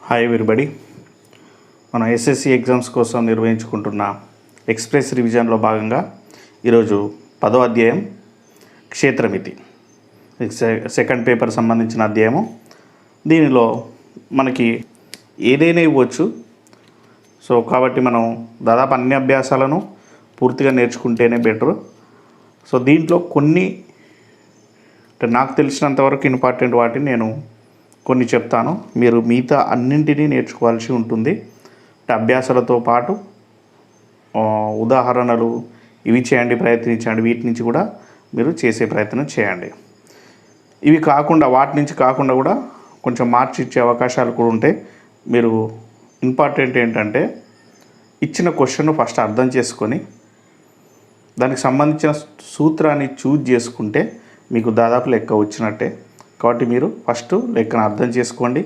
Hi everybody. మనం SSC exams కోసం నిర్వహించుకుంటున్న express రివిజన్లో భాగంగా ఈరోజు 10వ అధ్యాయం క్షేత్రమితి సెకండ్ పేపర్ సంబంధించిన అధ్యాయము. దీనిలో మనకి ఏదైనా ఇవ్వచ్చు. సో కాబట్టి మనం దాదాపు అన్ని అభ్యాసాలను పూర్తిగా నేర్చుకుంటేనే బెటరు. సో దీంట్లో కొన్ని నాకు తెలిసినంతవరకు ఇంపార్టెంట్ వాటిని నేను కొన్ని చెప్తాను. మీరు మిగతా అన్నింటినీ నేర్చుకోవాల్సి ఉంటుంది. అభ్యాసాలతో పాటు ఉదాహరణలు ఇవి చేయండి, ప్రయత్నించండి. వీటి నుంచి కూడా మీరు చేసే ప్రయత్నం చేయండి. ఇవి కాకుండా వాటి నుంచి కాకుండా కూడా కొంచెం మార్చి ఇచ్చే అవకాశాలు కూడా ఉంటాయి. మీరు ఇంపార్టెంట్ ఏంటంటే ఇచ్చిన క్వశ్చన్ ఫస్ట్ అర్థం చేసుకొని దానికి సంబంధించిన సూత్రాన్ని చూజ్ చేసుకుంటే మీకు దాదాపు లెక్క వచ్చినట్టే. కాబట్టి మీరు ఫస్ట్ లెక్కను అర్థం చేసుకోండి.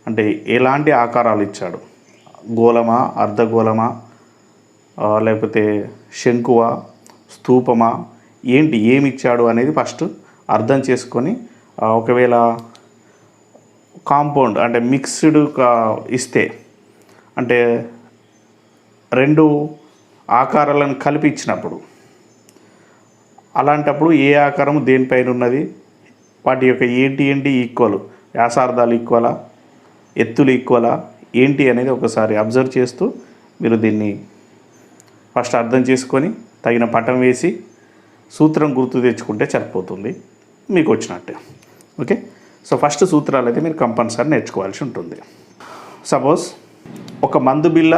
అంటే ఎలాంటి ఆకారాలు ఇచ్చాడు, గోళమా, అర్ధగోళమా, లేకపోతే శంకువా, స్తూపమా, ఏమి ఇచ్చాడు అనేది ఫస్ట్ అర్థం చేసుకొని ఒకవేళ కాంపౌండ్ అంటే మిక్స్డ్ ఇస్తే అంటే రెండు ఆకారాలను కలిపి ఇచ్చినప్పుడు అలాంటప్పుడు ఏ ఆకారం దేనిపైన ఉన్నది, వాటి యొక్క ఏంటి ఈక్వల్, వ్యాసార్థాలు ఈక్వలా, ఎత్తులు ఈక్వలా ఏంటి అనేది ఒకసారి అబ్జర్వ్ చేస్తూ మీరు దీన్ని ఫస్ట్ అర్థం చేసుకొని తగిన పటం వేసి సూత్రం గుర్తు తెచ్చుకుంటే సరిపోతుంది, మీకు వచ్చినట్టే. ఓకే. సో ఫస్ట్ సూత్రాలు అయితే మీరు కంపల్సరీ నేర్చుకోవాల్సి ఉంటుంది. సపోజ్ ఒక మందు బిళ్ళ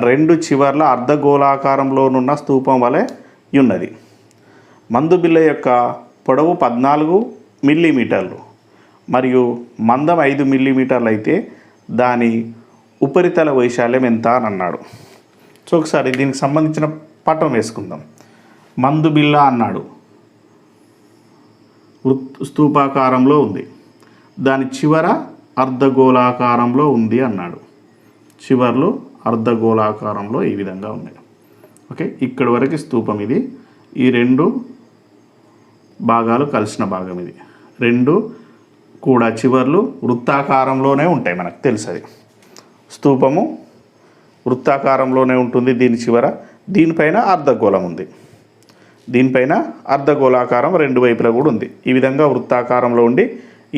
రెండు చివర్ల అర్ధగోళాకారంలోనున్న స్తూపం వలె ఉన్నది. మందు బిళ్ళ యొక్క పొడవు 14 మిల్లీమీటర్లు మరియు మందం 5 మిల్లీమీటర్లు అయితే దాని ఉపరితల వైశాల్యం ఎంత అని అన్నాడు. సో ఒకసారి దీనికి సంబంధించిన పటం వేసుకుందాం. మందు బిళ్ళ అన్నాడు, స్తూపాకారంలో ఉంది, దాని చివర అర్ధగోళాకారంలో ఉంది అన్నాడు. చివర్లు అర్ధగోళాకారంలో ఈ విధంగా ఉన్నాయి. ఓకే, ఇక్కడి వరకు స్తూపం. ఇది ఈ రెండు భాగాలు కలిసిన భాగం. ఇది రెండు కూడా చివర్లు వృత్తాకారంలోనే ఉంటాయి, మనకు తెలుసు. అది స్తూపము వృత్తాకారంలోనే ఉంటుంది. దీని చివర దీనిపైన అర్ధగోళం ఉంది, దీనిపైన అర్ధగోళాకారం రెండు వైపులా కూడా ఉంది. ఈ విధంగా వృత్తాకారంలో ఉండి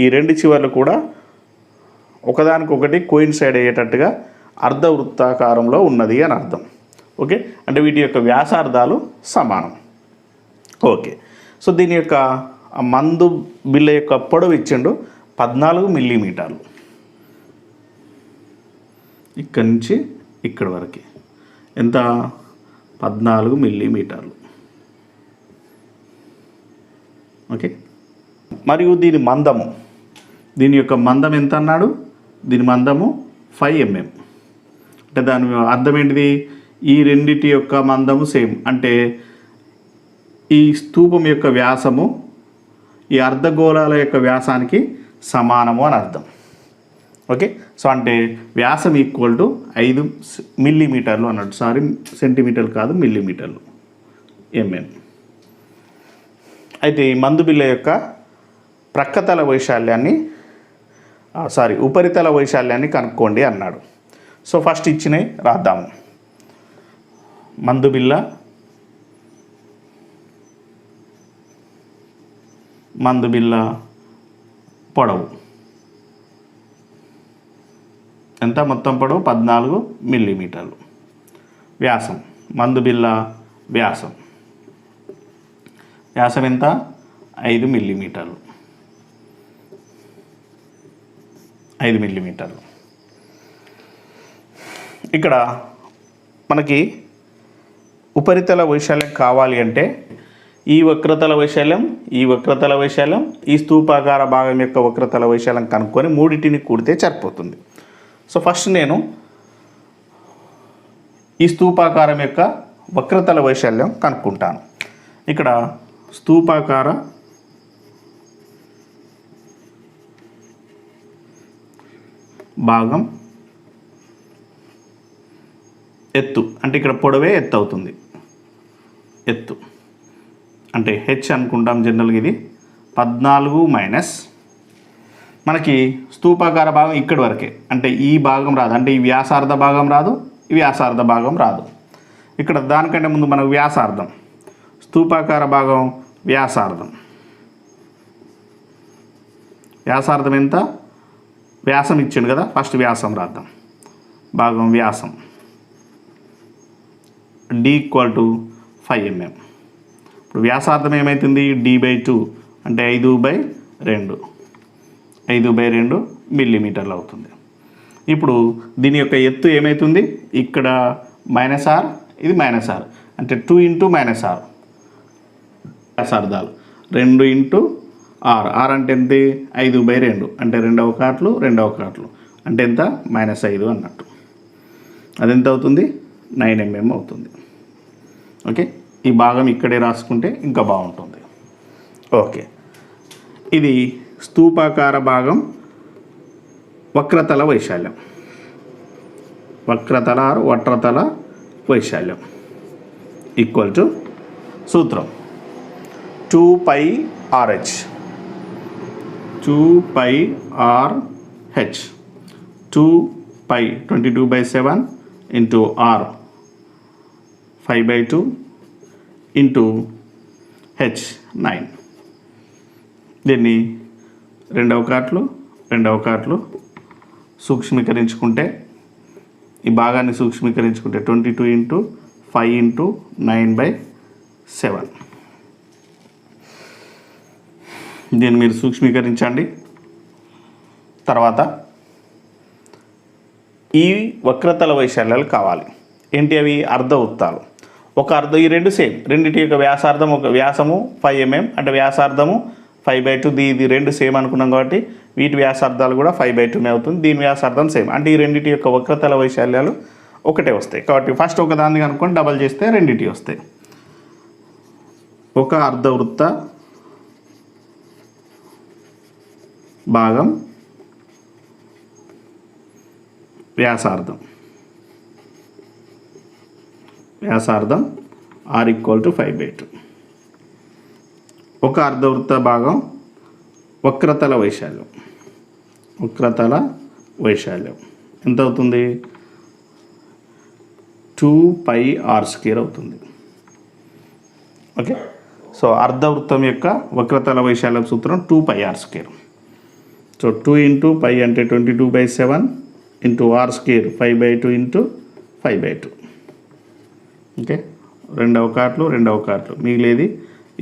ఈ రెండు చివర్లు కూడా ఒకదానికొకటి కోయిన్సైడ్ అయ్యేటట్టుగా అర్ధ వృత్తాకారంలో ఉన్నది అని అర్థం. ఓకే, అంటే వీటి యొక్క వ్యాసార్థాలు సమానం. ఓకే, సో దీని యొక్క మందు బిళ్ళ యొక్క పొడవు ఇచ్చిండు 14 మిల్లీమీటర్లు. ఇక్కడి నుంచి ఇక్కడి వరకు ఎంత? 14 మిల్లీమీటర్లు. ఓకే, మరియు దీని మందము, దీని యొక్క మందం ఎంత అన్నాడు? దీని మందము 5 mm. అంటే దాని అర్థం ఏంటిది? ఈ రెండిటి యొక్క మందము సేమ్. అంటే ఈ స్తూపం యొక్క వ్యాసము ఈ అర్ధగోళాల యొక్క వ్యాసానికి సమానము అని అర్థం. ఓకే, సో అంటే వ్యాసం ఈక్వల్ టు 5 మిల్లీమీటర్లు అన్నట్టు. సారీ, సెంటీమీటర్లు కాదు, మిల్లీమీటర్లు, ఎంఎం. అయితే ఈ మందు బిళ్ళ యొక్క ప్రక్కతల వైశాల్యాన్ని ఉపరితల వైశాల్యాన్ని కనుక్కోండి అన్నాడు. సో ఫస్ట్ ఇచ్చినవి రాద్దాము. మందు బిళ్ళ పొడవు ఎంత? మొత్తం పొడవు 14 మిల్లీమీటర్లు. వ్యాసం, మందు బిళ్ళ వ్యాసం ఎంత? 5 మిల్లీమీటర్లు. 5 మిల్లీమీటర్లు. ఇక్కడ మనకి ఉపరితల వైశాల్యం కావాలి అంటే ఈ వక్రతల వైశాల్యం, ఈ వక్రతల వైశాల్యం, ఈ స్తూపాకార భాగం యొక్క వక్రతల వైశాల్యం కనుక్కొని మూడింటిని కూడితే సరిపోతుంది. సో ఫస్ట్ నేను ఈ స్తూపాకారం యొక్క వక్రతల వైశాల్యం కనుక్కుంటాను. ఇక్కడ స్తూపాకార భాగం ఎత్తు అంటే ఇక్కడ పొడవే ఎత్తు అవుతుంది. ఎత్తు అంటే హెచ్ అనుకుంటాం జనరల్గా. ఇది 14 మైనస్ మనకి స్తూపాకార భాగం ఇక్కడి వరకే, అంటే ఈ భాగం రాదు, అంటే ఈ వ్యాసార్థ భాగం రాదు, ఈ వ్యాసార్థ భాగం రాదు. ఇక్కడ దానికంటే ముందు మనకు వ్యాసార్థం, స్తూపాకార భాగం వ్యాసార్థం. వ్యాసార్థం ఎంత? వ్యాసం ఇచ్చిండు కదా, ఫస్ట్ వ్యాసం రాద్దాం. భాగం వ్యాసం d = 5 mm. ఇప్పుడు వ్యాసార్థం ఏమవుతుంది? d/2 అంటే 5/2 మిల్లీమీటర్లు అవుతుంది. ఇప్పుడు దీని యొక్క ఎత్తు ఏమవుతుంది? ఇక్కడ -r, ఇది -r, అంటే 2 × -r. వ్యాసార్థాలు 2 × r. r అంటే ఎంత? 5/2 అంటే 2 అవకాట్లు అంటే ఎంత? -5 అన్నట్టు. అదెంత అవుతుంది? 9 mm అవుతుంది. ఓకే, ఈ భాగం ఇక్కడే రాసుకుంటే ఇంకా బాగుంటుంది. ఓకే, ఇది స్తూపాకార భాగం వక్రతల వైశాల్యం, వట్రతల వైశాల్యం ఈక్వల్ టు సూత్రం 2πRh. 2π 22/7 into r 5/2 into h 9. దీన్ని రెండు అవకాట్లు సూక్ష్మీకరించుకుంటే, ఈ భాగాన్ని సూక్ష్మీకరించుకుంటే 22 × 5 × 9/7. దీన్ని మీరు సూక్ష్మీకరించండి. తర్వాత ఈ వక్రతల వైశాల్యాలు కావాలి. ఏంటి అవి? అర్ధవృత్తాలు. ఈ రెండు సేమ్, రెండింటి యొక్క వ్యాసార్థం, ఒక వ్యాసము 5 mm అంటే వ్యాసార్థము 5/2, ఇది రెండు సేమ్ అనుకున్నాం కాబట్టి వీటి వ్యాసార్థాలు కూడా 5/2 అవుతుంది. దీని వ్యాసార్థం సేమ్, అంటే ఈ రెండింటి యొక్క వక్రతల వైశాల్యాలు ఒకటే వస్తాయి. కాబట్టి ఫస్ట్ ఒక దాన్ని కనుక్కొని డబల్ చేస్తే రెండింటి వస్తాయి. ఒక అర్ధవృత్త భాగం వ్యాసార్థం r = 5/2. ఒక అర్ధవృత్త భాగం వక్రతల వైశాల్యం ఎంత అవుతుంది? 2πr² అవుతుంది. ఓకే, సో అర్ధవృత్తం యొక్క వక్రతల వైశాల్యం సూత్రం 2πr². సో 2 × π అంటే 22/7 into r² 5/2 into 5/2. ఓకే, రెండు అవకాట్లు మిగిలేది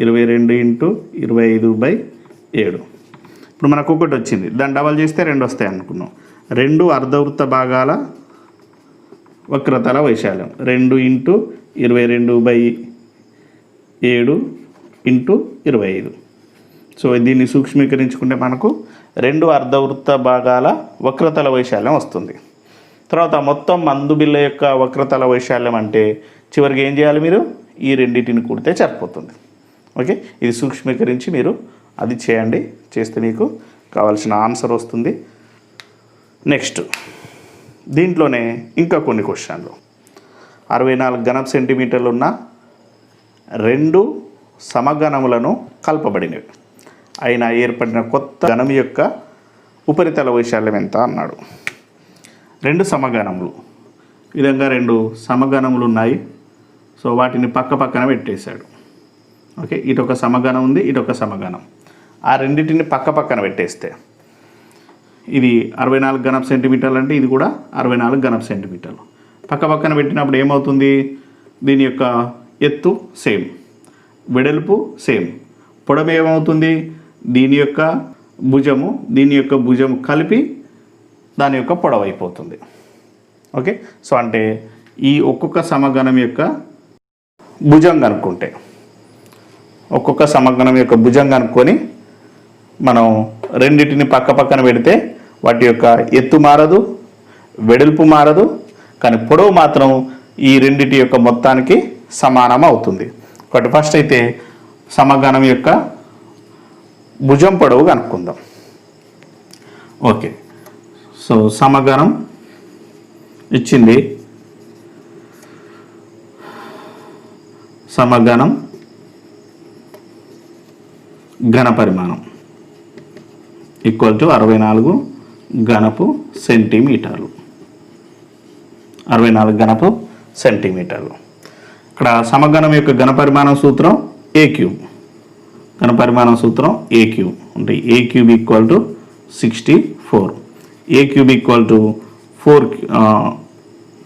22 × 25/7. ఇప్పుడు మనకు ఒకటి వచ్చింది, దాన్ని డబల్ చేస్తే 2 వస్తాయి అనుకున్నాం. 2 అర్ధవృత్త భాగాల వక్రతల వైశాల్యం 2 × 22/7 × 25. సో దీన్ని సూక్ష్మీకరించుకుంటే మనకు 2 అర్ధవృత్త భాగాల వక్రతల వైశాల్యం వస్తుంది. తర్వాత మొత్తం మందుబిళ్ళ యొక్క వక్రతల వైశాల్యం అంటే చివరికి ఏం చేయాలి? మీరు ఈ రెండింటిని కూడితే సరిపోతుంది. ఓకే, ఇది సూక్ష్మీకరించి మీరు అది చేయండి. చేస్తే మీకు కావాల్సిన ఆన్సర్ వస్తుంది. నెక్స్ట్ దీంట్లోనే ఇంకా కొన్ని క్వశ్చన్లు. 64 ఘనపు సెంటీమీటర్లు ఉన్న 2 సమఘనములను కలపబడినవి అయినా ఏర్పడిన కొత్త ఘనం యొక్క ఉపరితల వైశాల్యం ఎంత అన్నాడు. 2 సమఘనములు, ఈ విధంగా 2 సమఘనములు ఉన్నాయి. సో వాటిని పక్కన పెట్టేశాడు. ఓకే, ఇటొక సమఘనం ఉంది, ఇటొక సమఘనం. ఆ రెండింటిని పక్కన పెట్టేస్తే ఇది 64 ఘనపు సెంటీమీటర్లు అంటే ఇది కూడా 64 ఘనపు సెంటీమీటర్లు. పక్కన పెట్టినప్పుడు ఏమవుతుంది? దీని యొక్క ఎత్తు సేమ్, వెడల్పు సేమ్, పొడవు ఏమవుతుంది? దీని యొక్క భుజము కలిపి దాని యొక్క పొడవు అయిపోతుంది. ఓకే, సో అంటే ఈ ఒక్కొక్క సమఘనం యొక్క భుజం కనుక్కుంటే, ఒక్కొక్క సమఘనం యొక్క భుజం కనుక్కొని మనం రెండింటిని పక్కన పెడితే వాటి యొక్క ఎత్తు మారదు, వెడల్పు మారదు, కానీ పొడవు మాత్రం ఈ రెండింటి యొక్క మొత్తానికి సమానం అవుతుంది. కాబట్టి ఫస్ట్ అయితే సమఘనం యొక్క భుజం పొడవు కనుక్కుందాం. ఓకే, సో సమఘనం ఇచ్చింది, సమఘనం ఘన పరిమాణం ఈక్వల్ టు 64 ఘనపు సెంటీమీటర్లు. 64 ఘనపు సెంటీమీటర్లు. ఇక్కడ సమఘనం యొక్క ఘనపరిమాణం సూత్రం ఏ క్యూబ్. ఘనపరిమాణం సూత్రం ఏ క్యూబ్ అంటే a cube equal to 64. A cube equal to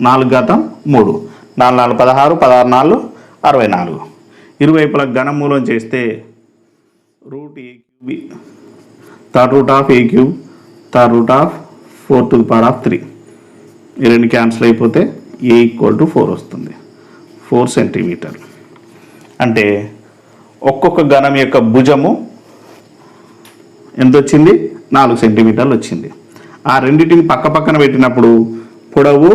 4 ఘాతం 3. 4 4 16, 16 4 64. ఇరువైపుల ఘనమూలం చేస్తే root A cube third root of A cube third root of 4 to the power of 3. ఈ రెండు క్యాన్సిల్ అయిపోతే ఏ ఈక్వల్ టు 4 వస్తుంది. 4 సెంటీమీటర్ అంటే ఒక్కొక్క ఘనం యొక్క భుజము ఎంత వచ్చింది? 4 సెంటీమీటర్లు వచ్చింది. ఆ రెండింటిని పక్క పక్కన పెట్టినప్పుడు పొడవు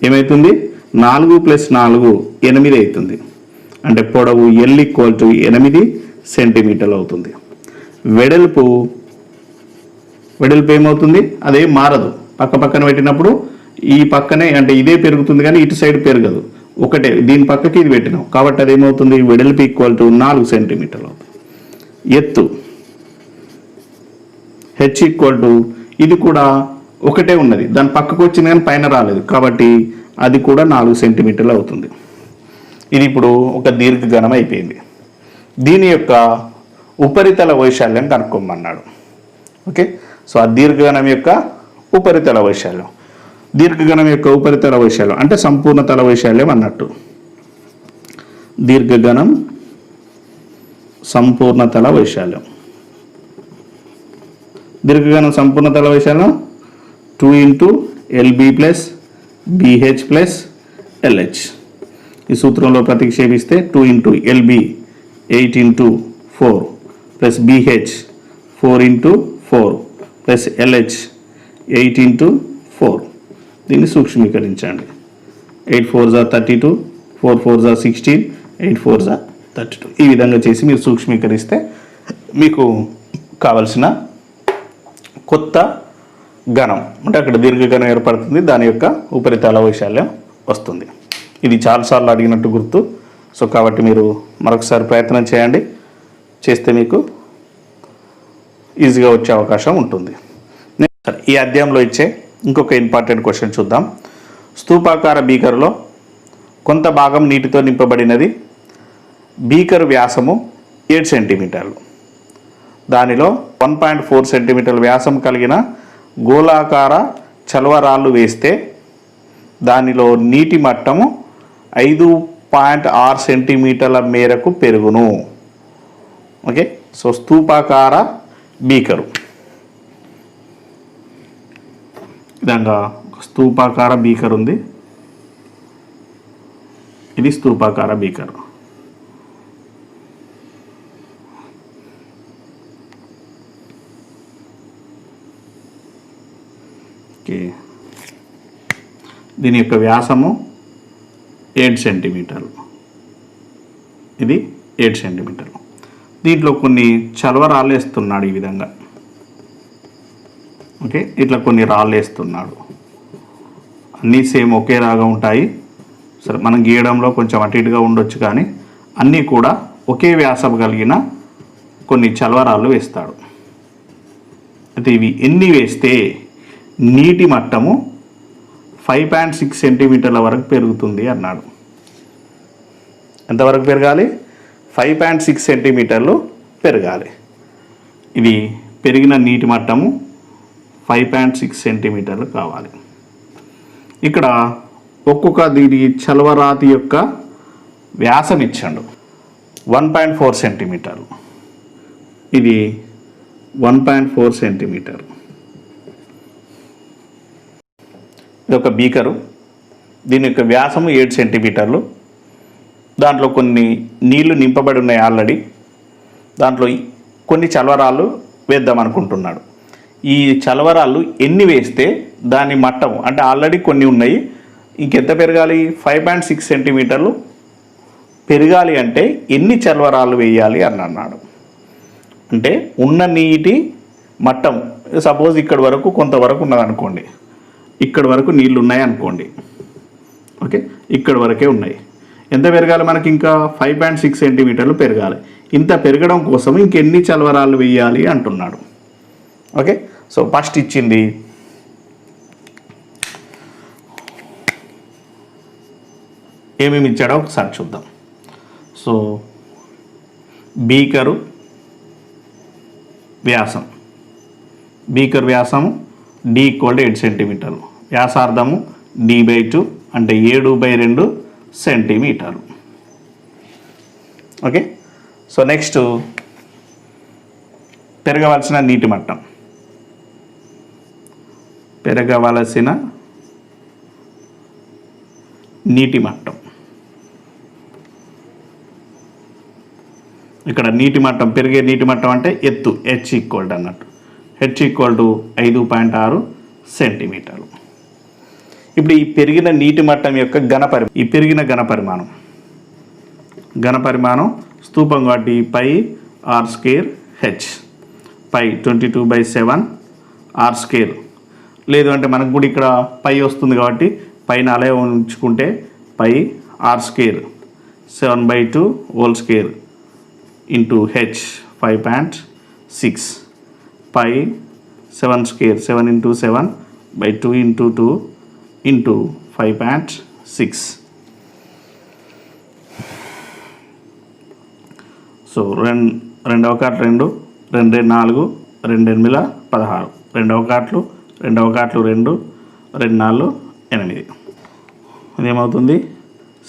ఏమవుతుంది? 4 + 4 8 అవుతుంది. అంటే పొడవు ఎల్ ఈక్వల్ టు 8 సెంటీమీటర్లు అవుతుంది. వెడల్పు ఏమవుతుంది? అదేం మారదు. పక్క పక్కన పెట్టినప్పుడు ఈ పక్కనే అంటే ఇదే పెరుగుతుంది కానీ ఇటు సైడ్ పెరగదు. ఒకటే దీని పక్కకి ఇది పెట్టినాం కాబట్టి అదేమవుతుంది? వెడల్పు ఈక్వల్ టు 4 సెంటీమీటర్లు అవుతుంది. ఎత్తు హెచ్ ఈక్వల్ టు ఇది కూడా ఒకటే ఉన్నది, దాని పక్కకు వచ్చింది కానీ పైన రాలేదు కాబట్టి అది కూడా 4 సెంటీమీటర్లు అవుతుంది. ఇది ఇప్పుడు ఒక దీర్ఘఘనం అయిపోయింది. దీని యొక్క ఉపరితల వైశాల్యం కనుక్కోమన్నాడు. ఓకే, సో ఆ దీర్ఘఘనం యొక్క ఉపరితల వైశాల్యం. దీర్ఘఘనం యొక్క ఉపరితల వైశాల్యం అంటే సంపూర్ణ తల వైశాల్యం అన్నట్టు. దీర్ఘఘనం సంపూర్ణ తల వైశాల్యం. దీర్ఘఘనం సంపూర్ణ తల వైశాల్యం 2 × LB + BH + LH. ఈ సూత్రంలో ప్రతిక్షేపిస్తే 2 × LB 8 × 4 + BH 4 × 4 + LH 8 × 4. దీన్ని సూక్ష్మీకరించండి. 8 4 32, 4 4 16, 8 4 32. ఈ విధంగా చేసి మీరు సూక్ష్మీకరిస్తే మీకు కావలసిన కొత్త ఘనం అంటే అక్కడ దీర్ఘఘనం ఏర్పడుతుంది, దాని యొక్క ఉపరితల వైశాల్యం వస్తుంది. ఇది చాలాసార్లు అడిగినట్టు గుర్తు. సో కాబట్టి మీరు మరొకసారి ప్రయత్నం చేయండి, చేస్తే మీకు ఈజీగా వచ్చే అవకాశం ఉంటుంది. ఈ అధ్యాయంలో ఇచ్చే ఇంకొక ఇంపార్టెంట్ క్వశ్చన్ చూద్దాం. స్తూపాకార బీకరులో కొంత భాగం నీటితో నింపబడినది. బీకరు వ్యాసము 7 సెంటీమీటర్లు. దానిలో 1.4 సెంటీమీటర్ల వ్యాసం కలిగిన గోళాకార చలవరాళ్ళు వేస్తే దానిలో నీటి మట్టము 5.6 సెంటీమీటర్ల మేరకు పెరుగును. ఓకే, సో స్తూపాకార బీకరు విధంగా స్తూపాకార బీకర్ ఉంది. ఇది స్తూపాకార బీకర్. ఓకే, దీని యొక్క వ్యాసము 7 సెంటీమీటర్లు. ఇది 7 సెంటీమీటర్లు. దీంట్లో కొన్ని చలవరాళ్ళు వేస్తున్నాడు ఈ విధంగా. ఓకే, ఇట్లా కొన్ని రాళ్ళు వేస్తున్నాడు. అన్నీ సేమ్ ఒకేలాగా ఉంటాయి. సరే, మనం గీయడంలో కొంచెం అటు ఇటుగా ఉండొచ్చు కానీ అన్నీ కూడా ఒకే వ్యాసం కలిగిన కొన్ని చలవరాళ్ళు వేస్తాడు. అయితే ఇవి ఎన్ని వేస్తే నీటి మట్టము 5.6 సెంటీమీటర్ల వరకు పెరుగుతుంది అన్నాడు. ఎంతవరకు పెరగాలి? 5.6 సెంటీమీటర్లు పెరగాలి. ఇది పెరిగిన నీటి మట్టము 5.6 సెంటీమీటర్లు కావాలి. ఇక్కడ ఒక్కొక్క దీని చలవరాతి యొక్క వ్యాసం ఇచ్చాడు 1.4 సెంటీమీటర్లు. ఇది 1.4 సెంటీమీటర్. ఇది ఒక బీకరు. దీని యొక్క వ్యాసము 7 సెంటీమీటర్లు. దాంట్లో కొన్ని నీళ్లు నింపబడి ఉన్నాయి ఆల్రెడీ. దాంట్లో కొన్ని చలవరాళ్ళు వేద్దాం అనుకుంటున్నాడు. ఈ చలవరాళ్ళు ఎన్ని వేస్తే దాని మట్టం అంటే ఆల్రెడీ కొన్ని ఉన్నాయి, ఇంకెంత పెరగాలి? 5.6 సెంటీమీటర్లు పెరగాలి. అంటే ఎన్ని చలవరాళ్ళు వేయాలి అని అన్నాడు. అంటే ఉన్న నీటి మట్టం సపోజ్ ఇక్కడ వరకు కొంతవరకు ఉన్నదనుకోండి, ఇక్కడ వరకు నీళ్ళు ఉన్నాయి అనుకోండి. ఓకే, ఇక్కడ వరకే ఉన్నాయి. ఎంత పెరగాలి మనకి? ఇంకా 5.6 సెంటీమీటర్లు పెరగాలి. ఇంత పెరగడం కోసం ఇంకెన్ని చలవరాళ్ళు వేయాలి అంటున్నాడు. ఓకే, సో ఫస్ట్ ఇచ్చింది ఏమేమి ఇచ్చాడో ఒకసారి చూద్దాం. సో బీకరు వ్యాసము D = 8 సెంటీమీటర్లు, వ్యాసార్థము D/2 అంటే 7/2 సెంటీమీటర్లు. ఓకే, సో నెక్స్ట్ పెరగవలసిన నీటి మట్టం. ఇక్కడ నీటి మట్టం, పెరిగే నీటి మట్టం అంటే ఎత్తు H = అన్నట్టు, H = 5.6 సెంటీమీటర్లు. ఇప్పుడు ఈ పెరిగిన నీటి మట్టం యొక్క ఘనపరిమాణం స్తూపం కాబట్టి πr² H, π 22/7 r². లేదు అంటే మనకు కూడా ఇక్కడ పై వస్తుంది కాబట్టి పైన అలా ఉంచుకుంటే πr² 7/2 2 into H 5.6 π 7² 7 × 7/2 into 2 into 5.6. So 2 2 1 2 2 4 2 8 16 2 1 2 1 2 2 4 8. ఇదేమవుతుంది?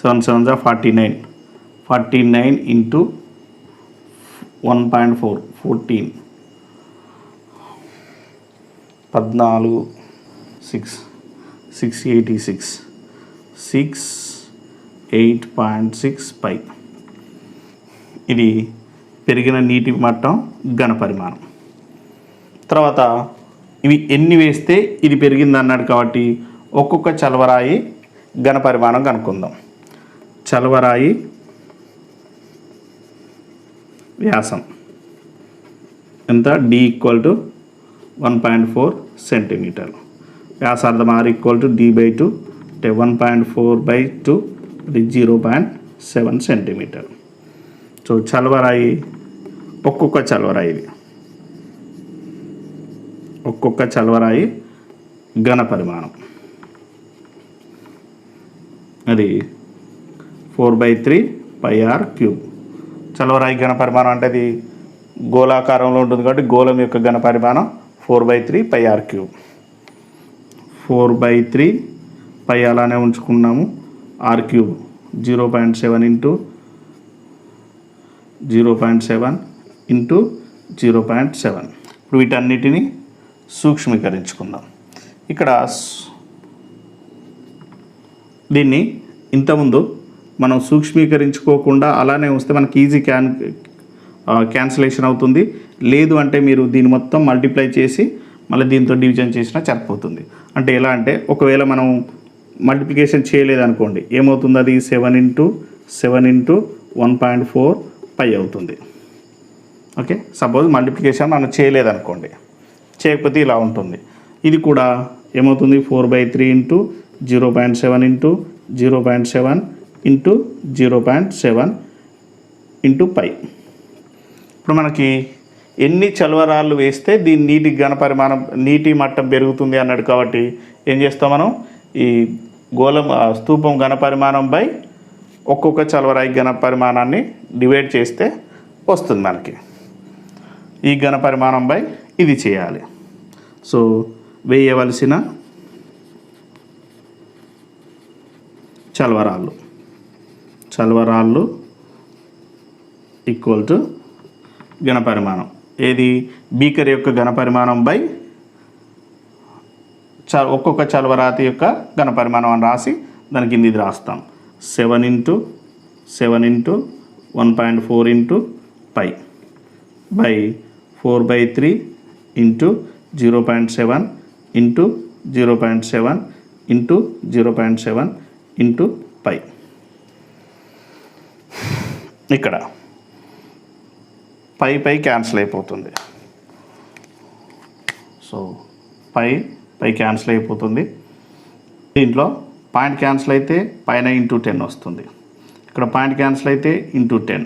7 7 49 into 1.4 14 14 6 686 8.6 π. ఇది పెరిగిన నీటి మట్టం ఘనపరిమాణం. తర్వాత ఇవి ఎన్ని వేస్తే ఇది పెరిగింది అన్నాడు కాబట్టి ఒక్కొక్క చలవరాయి ఘనపరిమాణం కనుక్కుందాం. చలవరాయి వ్యాసం ఎంత? D = 1.4 సెంటీమీటర్లు, వ్యాసార్థం R = D/2 అంటే 1.4/2 అది 0.7 సెంటీమీటర్. సో చలవరాయి ఒక్కొక్క చలవరాయి ఘనపరిమాణం అది 4/3 πr³. చలవరాయి ఘనపరిమాణం అంటే అది గోళాకారంలో ఉంటుంది కాబట్టి గోళం యొక్క ఘనపరిమాణం 4/3 πr³. 4/3 π అలానే ఉంచుకున్నాము, r³ 0.7 ఇంటూ 0.7 ఇంటూ 0.7. ఇప్పుడు వీటన్నిటిని సూక్ష్మీకరించుకుందాం. ఇక్కడ దీన్ని ఇంతకుముందు మనం సూక్ష్మీకరించుకోకుండా అలానే వస్తే మనకి ఈజీ క్యాన్సిలేషన్ అవుతుంది. లేదు అంటే మీరు దీన్ని మొత్తం మల్టిప్లై చేసి మళ్ళీ దీంతో డివిజన్ చేసినా సరిపోతుంది. అంటే ఎలా అంటే ఒకవేళ మనం మల్టిప్లికేషన్ చేయలేదనుకోండి ఏమవుతుంది? అది 7 × 7 × 1.4 π అవుతుంది. ఓకే, సపోజ్ మల్టిప్లికేషన్ మనం చేయలేదనుకోండి, చేయకపోతే ఇలా ఉంటుంది. ఇది కూడా ఏమవుతుంది? 4/3 ఇంటూ 0.7 ఇంటూ 0.7 ఇంటూ 0.7 ఇంటూ π. ఇప్పుడు మనకి ఎన్ని చలవరాళ్ళు వేస్తే దీని నీటి మట్టం పెరుగుతుంది అన్నాడు కాబట్టి ఏం చేస్తాం మనం? ఈ స్తూపం ఘనపరిమాణం బై ఒక్కొక్క చలవరాయి ఘనపరిమాణాన్ని డివైడ్ చేస్తే వస్తుంది మనకి. ఈ ఘనపరిమాణం బై ఇది చేయాలి. సో వేయవలసిన చలవరాళ్ళు ఈక్వల్ టు ఘనపరిమాణం. ఏది? బీకర్ యొక్క ఘనపరిమాణం బై ఒక్కొక్క చలవరాతి యొక్క ఘనపరిమాణం అని రాసి దాని కింద ఇది రాస్తాం. 7 × 1.4 into π by 4/3 into 0.7 into 0.7 into 0.7 into π. ఇక్కడ పై క్యాన్సిల్ అయిపోతుంది. సో పై క్యాన్సిల్ అయిపోతుంది. దీంట్లో పాయింట్ క్యాన్సిల్ అయితే పైన ఇంటూ 10 వస్తుంది. ఇక్కడ పాయింట్ క్యాన్సిల్ అయితే ఇంటూ 10,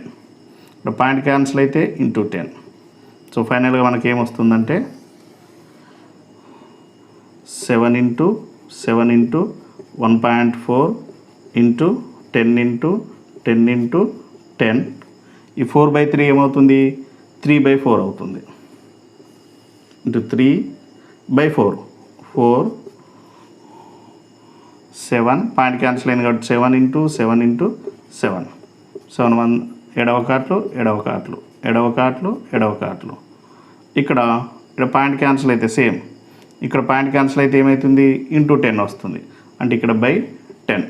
ఇక్కడ పాయింట్ క్యాన్సిల్ అయితే ఇంటూ 10. సో ఫైనల్గా మనకి ఏమొస్తుందంటే 7 ఇంటూ 1.4 ఇంటూ 10 ఇంటూ 10 ఇంటూ 10. ఈ 4/3 ఏమవుతుంది? 3/4 అవుతుంది. ఇంటూ 3/4, 4, 7 పాయింట్ క్యాన్సిల్ అయింది కాబట్టి 7 ఇంటూ 7 ఇంటూ 7, 7 1 ఎడవ కాట్లు. ఇక్కడ పాయింట్ క్యాన్సిల్ అయితే సేమ్, ఇక్కడ పాయింట్ క్యాన్సిల్ అయితే ఏమవుతుంది? ఇంటూ 10 వస్తుంది, అంటే ఇక్కడ బై 10.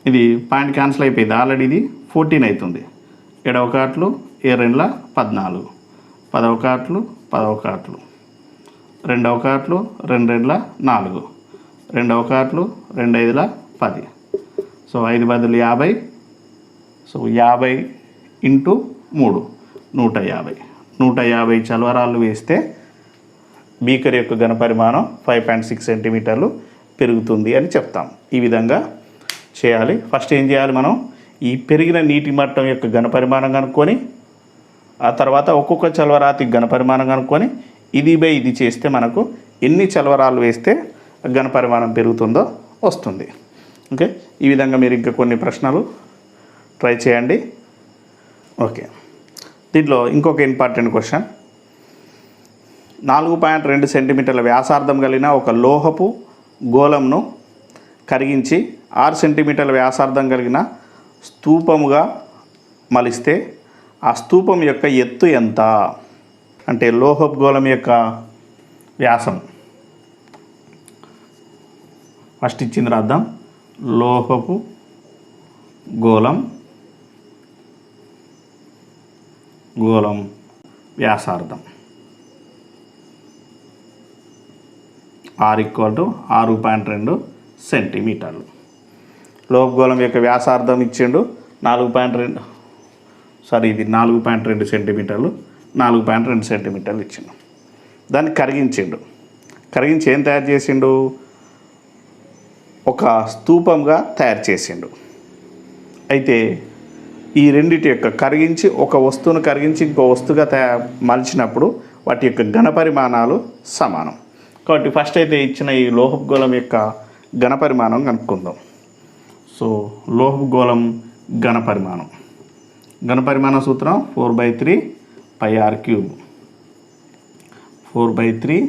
ఇది పాయింట్ క్యాన్సిల్ అయిపోయింది ఆల్రెడీ, ఇది 14 అవుతుంది. ఎడవ కాట్లు 7 14, పదవ కాట్లు రెండవ కాట్లు 2 4, రెండవ కాట్లు 2 10. సో 5 బదులు 50, సో 50 ఇంటూ 3 150 చలవరాళ్ళు వేస్తే బీకర్ యొక్క ఘనపరిమాణం 5.6 సెంటీమీటర్లు పెరుగుతుంది అని చెప్తాం. ఈ విధంగా చేయాలి. ఫస్ట్ ఏం చేయాలి? మనం ఈ పెరిగిన నీటి మట్టం యొక్క ఘనపరిమాణం కనుక్కొని, ఆ తర్వాత ఒక్కొక్క చలవరాతి ఘనపరిమాణం కనుక్కొని ఇది బై ఇది చేస్తే మనకు ఎన్ని చలవరాలు వేస్తే ఘనపరిమాణం పెరుగుతుందో వస్తుంది. ఓకే, ఈ విధంగా మీరు ఇంకా కొన్ని ప్రశ్నలు ట్రై చేయండి. ఓకే, దీంట్లో ఇంకొక ఇంపార్టెంట్ క్వశ్చన్. 4.2 సెంటీమీటర్ల వ్యాసార్థం కలిగిన ఒక లోహపు గోళంను కరిగించి 6 సెంటీమీటర్ల వ్యాసార్థం కలిగిన స్తూపముగా మలిస్తే ఆ స్తూపం యొక్క ఎత్తు ఎంత? అంటే లోహపు గోళం యొక్క వ్యాసం ఫస్ట్ ఇచ్చింది రాద్దాం. లోహపు గోళం వ్యాసార్థం R = 6.2 సెంటీమీటర్లు. లోహపు గోళం యొక్క వ్యాసార్థం ఇచ్చిండు 4.2 సెంటీమీటర్లు, 4.2 సెంటీమీటర్లు ఇచ్చిండు. దాన్ని కరిగించి ఏం తయారు చేసిండు? ఒక స్తూపంగా తయారు చేసిండు. అయితే ఈ రెండిటి యొక్క కరిగించి ఒక వస్తువును కరిగించి ఇంకో వస్తువుగా మలిచినప్పుడు వాటి యొక్క ఘనపరిమాణాలు సమానం. కాబట్టి ఫస్ట్ అయితే ఇచ్చిన ఈ లోహపు గోళం యొక్క ఘనపరిమాణం కనుక్కుందాం. సో లోహపు గోళం ఘనపరిమాణ సూత్రం 4/3 πr³, 4/3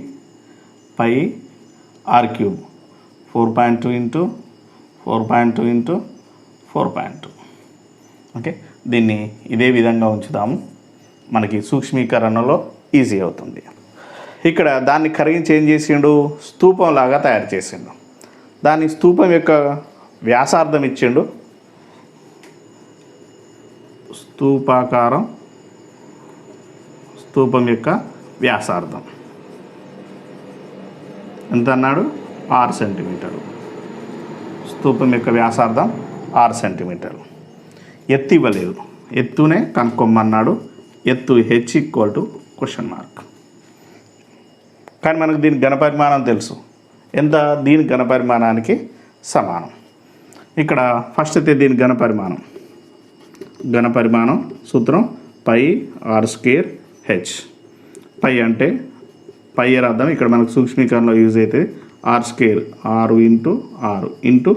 πr³, 4.2 into 4.2 into 4.2. Okay, దీన్ని ఇదే విధంగా ఉంచుదాము, మనకి సూక్ష్మీకరణలో ఈజీ అవుతుంది. ఇక్కడ దాన్ని కరిగించి ఏం చేసిండు? స్తూపంలాగా తయారు చేసిండు. దాని స్తూపం యొక్క వ్యాసార్థం ఇచ్చిండు. స్తూపం యొక్క వ్యాసార్థం ఎంత అన్నాడు? 6 సెంటీమీటర్లు. స్తూపం యొక్క వ్యాసార్థం 6 సెంటీమీటర్లు. ఎత్తు ఇవ్వలేదు, ఎత్తునే కనుక్కోమన్నాడు. ఎత్తు h =? కానీ మనకు దీని ఘనపరిమాణం తెలుసు ఎంత? దీని ఘనపరిమాణానికి సమానం. ఇక్కడ ఫస్ట్ అయితే దీని ఘనపరిమాణం సూత్రం πr²h. పై అంటే పై అర్థం ఇక్కడ మనకు సూక్ష్మీకరణలో యూజ్ అయితే r², 6 ఇంటూ 6 ఇంటూ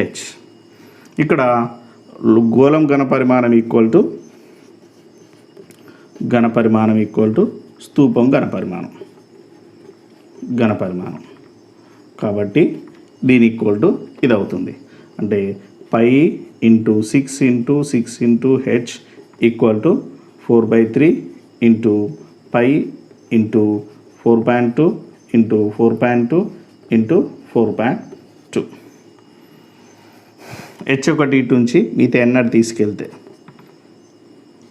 h. ఇక్కడ గోళం ఘనపరిమాణం ఈక్వల్ టు స్తూపం ఘనపరిమాణం. కాబట్టి దీని ఈక్వల్ టు ఇది అవుతుంది. అంటే π into 6 into 6 into h equal to 4/3 into π into 4.2 into 4.2 into 4.2. h1 ఇటు నుంచి మిగతా ఎన్నడు తీసుకెళ్తే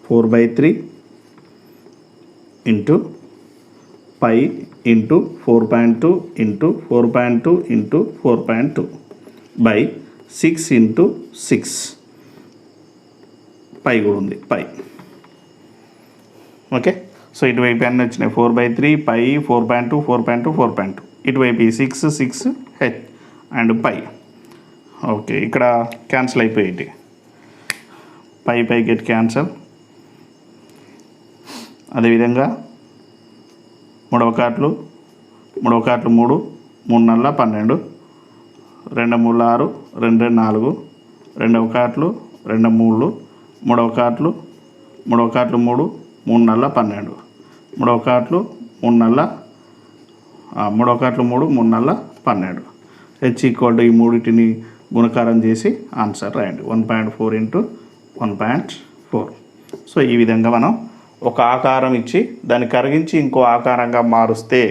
4/3 into π into 4.2 into 4.2 into 4.2 by 6 into 6 pi కూడా ఉంది పై. ఓకే, సో ఇటువైపు అన్నీ వచ్చినాయి 4/3 π 4.2 4.2 4.2, ఇటువైపు 6 6 h అండ్ పై. ఓకే, ఇక్కడ క్యాన్సిల్ అయిపోయింది. పై గెట్ క్యాన్సల్. అదేవిధంగా మూడవ కార్డులు 3 3 నల్ల 12, 2 3 6, 2 4, రెండవ కార్డులు 2 3, మూడవ కార్డులు 3 నల్ల 12, మూడవ కార్డులు 3 నల్ల 12. H ఈక్వల్ టు ఈ మూడింటిని గుణకారం చేసి ఆన్సర్ రాయండి. 1.4 × 1.4. సో ఈ విధంగా మనం ఒక ఆకారం ఇచ్చి దాన్ని కరిగించి ఇంకో ఆకారంగా మారుస్తే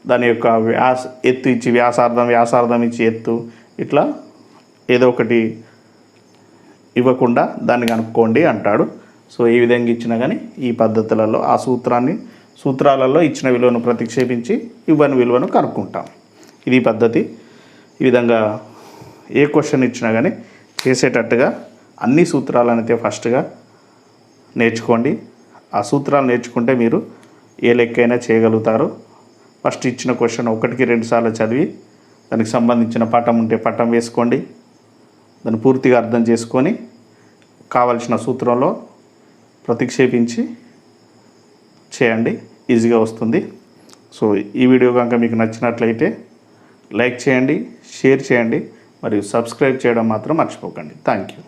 దాని యొక్క ఎత్తు ఇచ్చి వ్యాసార్థం ఇచ్చి ఎత్తు, ఇట్లా ఏదో ఒకటి ఇవ్వకుండా దాన్ని కనుక్కోండి అంటాడు. సో ఈ విధంగా ఇచ్చినా కానీ ఈ పద్ధతులలో ఆ సూత్రాలలో ఇచ్చిన విలువను ప్రతిక్షేపించి ఇవ్వని విలువను కనుక్కుంటాం. ఇది పద్ధతి. ఈ విధంగా ఏ క్వశ్చన్ ఇచ్చినా కానీ చేసేటట్టుగా అన్ని సూత్రాలను అయితే ఫస్ట్గా నేర్చుకోండి. ఆ సూత్రాలు నేర్చుకుంటే మీరు ఏ లెక్కైనా చేయగలుగుతారు. ఫస్ట్ ఇచ్చిన క్వశ్చన్ 1కి 2 సార్లు చదివి దానికి సంబంధించిన పటం ఉంటే పటం వేసుకోండి. దాన్ని పూర్తిగా అర్థం చేసుకొని కావలసిన సూత్రంలో ప్రతిక్షేపించి చేయండి, ఈజీగా వస్తుంది. సో ఈ వీడియో కనుక మీకు నచ్చినట్లయితే లైక్ చేయండి, షేర్ చేయండి మరియు సబ్స్క్రైబ్ చేయడం మాత్రం మర్చిపోకండి. Thank you.